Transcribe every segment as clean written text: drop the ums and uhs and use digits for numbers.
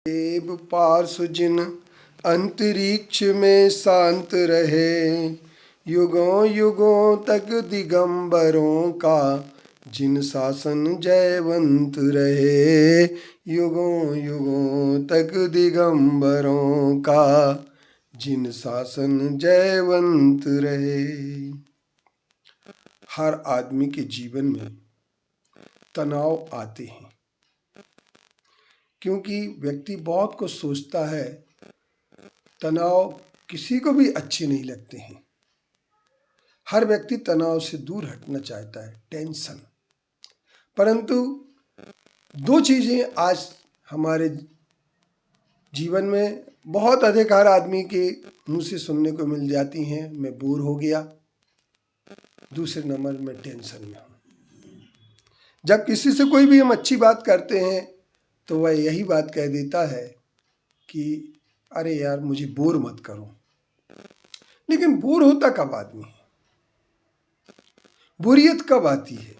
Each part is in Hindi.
देव पार्श्व जिन अंतरिक्ष में शांत रहे, युगों युगों तक दिगंबरों का जिन शासन जयवंत रहे, युगों युगों तक दिगंबरों का जिन शासन जयवंत रहे। हर आदमी के जीवन में तनाव आते हैं, क्योंकि व्यक्ति बहुत कुछ सोचता है। तनाव किसी को भी अच्छे नहीं लगते हैं। हर व्यक्ति तनाव से दूर हटना चाहता है, टेंशन। परंतु दो चीजें आज हमारे जीवन में बहुत अधिक हर आदमी के मुंह से सुनने को मिल जाती हैं। मैं बोर हो गया, दूसरे नंबर में टेंशन में हूं। जब किसी से कोई भी हम अच्छी बात करते हैं तो वह यही बात कह देता है कि अरे यार मुझे बोर मत करो। लेकिन बोर होता कब आदमी है? बोरियत कब आती है?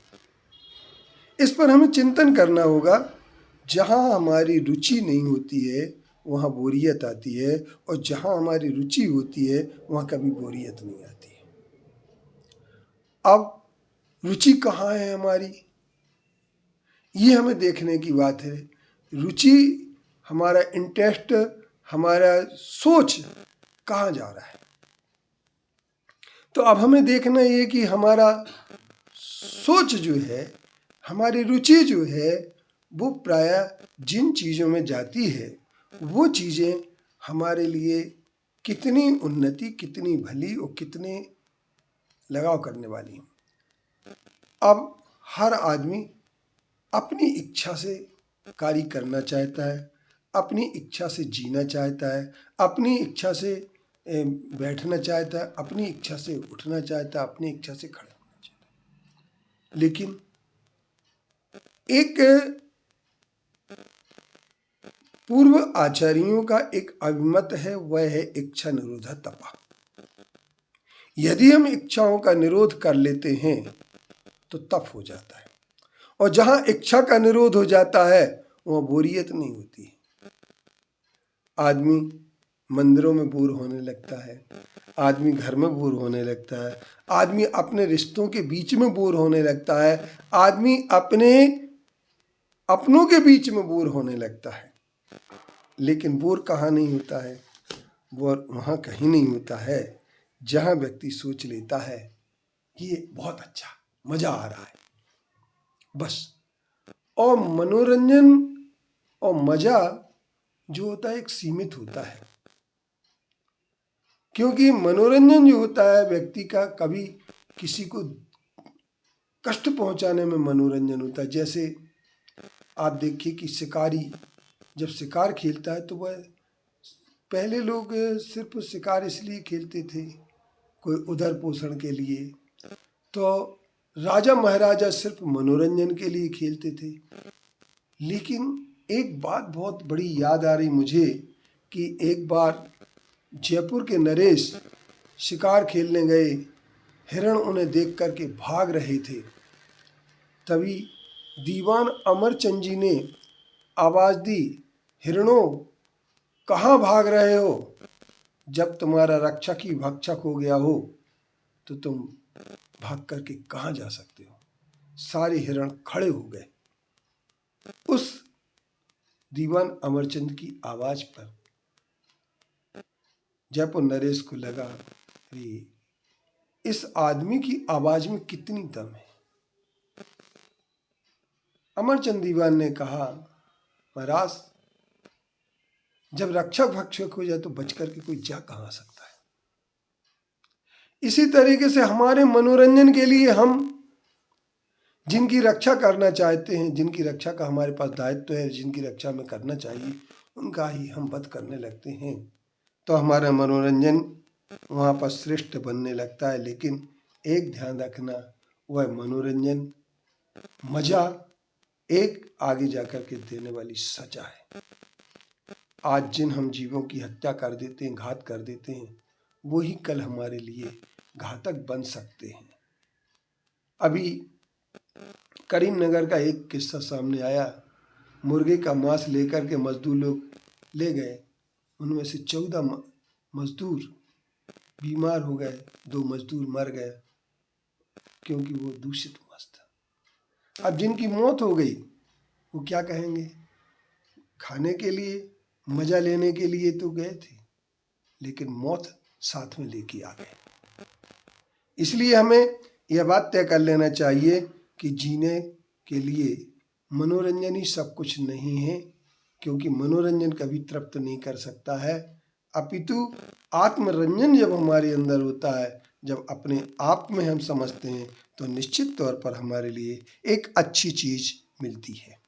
इस पर हमें चिंतन करना होगा। जहाँ हमारी रुचि नहीं होती है वहाँ बोरियत आती है, और जहाँ हमारी रुचि होती है वहाँ कभी बोरियत नहीं आती है। अब रुचि कहाँ है हमारी, ये हमें देखने की बात है। रुचि, हमारा इंटरेस्ट, हमारा सोच कहाँ जा रहा है। तो अब हमें देखना ये कि हमारा सोच जो है, हमारी रुचि जो है, वो प्रायः जिन चीज़ों में जाती है वो चीज़ें हमारे लिए कितनी उन्नति, कितनी भली और कितने लगाव करने वाली हैं। अब हर आदमी अपनी इच्छा से कार्य करना चाहता है, अपनी इच्छा से जीना चाहता है, अपनी इच्छा से बैठना चाहता है, अपनी इच्छा से उठना चाहता है, अपनी इच्छा से खड़ा होना चाहता है। लेकिन एक पूर्व आचार्यों का एक अभिमत है, वह है इच्छा निरोधा तपा। यदि हम इच्छाओं का निरोध कर लेते हैं तो तप हो जाता है, और जहां इच्छा का निरोध हो जाता है वहां बोरियत नहीं होती है। आदमी मंदिरों में बोर होने लगता है, आदमी घर में बोर होने लगता है, आदमी अपने रिश्तों के बीच में बोर होने लगता है, आदमी अपने अपनों के बीच में बोर होने लगता है। लेकिन बोर कहाँ नहीं होता है? बोर वहाँ कहीं नहीं होता है जहाँ व्यक्ति सोच लेता है ये बहुत अच्छा, मजा आ रहा है, बस। और मनोरंजन और मजा जो होता है एक सीमित होता है, क्योंकि मनोरंजन जो होता है व्यक्ति का कभी किसी को कष्ट पहुंचाने में मनोरंजन होता है। जैसे आप देखिए कि शिकारी जब शिकार खेलता है तो वह, पहले लोग सिर्फ शिकार इसलिए खेलते थे, कोई उदर पोषण के लिए, तो राजा महाराजा सिर्फ मनोरंजन के लिए खेलते थे। लेकिन एक बात बहुत बड़ी याद आ रही मुझे कि एक बार जयपुर के नरेश शिकार खेलने गए, हिरण उन्हें देख करके भाग रहे थे। तभी दीवान अमरचंद जी ने आवाज दी, हिरणों कहाँ भाग रहे हो? जब तुम्हारा रक्षक ही भक्षक हो गया हो तो तुम भाग करके कहाँ जा सकते हो? सारे हिरण खड़े हो गए। उस दीवान अमरचंद की आवाज पर जयपुर नरेश को लगा, अरे इस आदमी की आवाज में कितनी दम है। अमरचंद दीवान ने कहा, महाराज जब रक्षक भक्षक हो जाए तो बच करके कोई जा कहाँ सकता है। इसी तरीके से हमारे मनोरंजन के लिए हम जिनकी रक्षा करना चाहते हैं, जिनकी रक्षा का हमारे पास दायित्व है, जिनकी रक्षा में करना चाहिए, उनका ही हम वध करने लगते हैं तो हमारा मनोरंजन वहाँ पर श्रेष्ठ बनने लगता है। लेकिन एक ध्यान रखना, वह मनोरंजन, मजा एक आगे जाकर के देने वाली सजा है। आज जिन हम जीवों की हत्या कर देते हैं, घात कर देते हैं, वही कल हमारे लिए घातक बन सकते हैं। अभी करीमनगर का एक किस्सा सामने आया। मुर्गे का मांस लेकर के मजदूर लोग ले गए, उनमें से 14 मजदूर बीमार हो गए, 2 मजदूर मर गए क्योंकि वो दूषित मांस था। अब जिनकी मौत हो गई वो क्या कहेंगे? खाने के लिए, मजा लेने के लिए तो गए थे, लेकिन मौत साथ में लेके आ गए। इसलिए हमें यह बात तय कर लेना चाहिए कि जीने के लिए मनोरंजन ही सब कुछ नहीं है, क्योंकि मनोरंजन कभी तृप्त नहीं कर सकता है, अपितु आत्मरंजन जब हमारे अंदर होता है, जब अपने आप में हम समझते हैं, तो निश्चित तौर पर हमारे लिए एक अच्छी चीज मिलती है।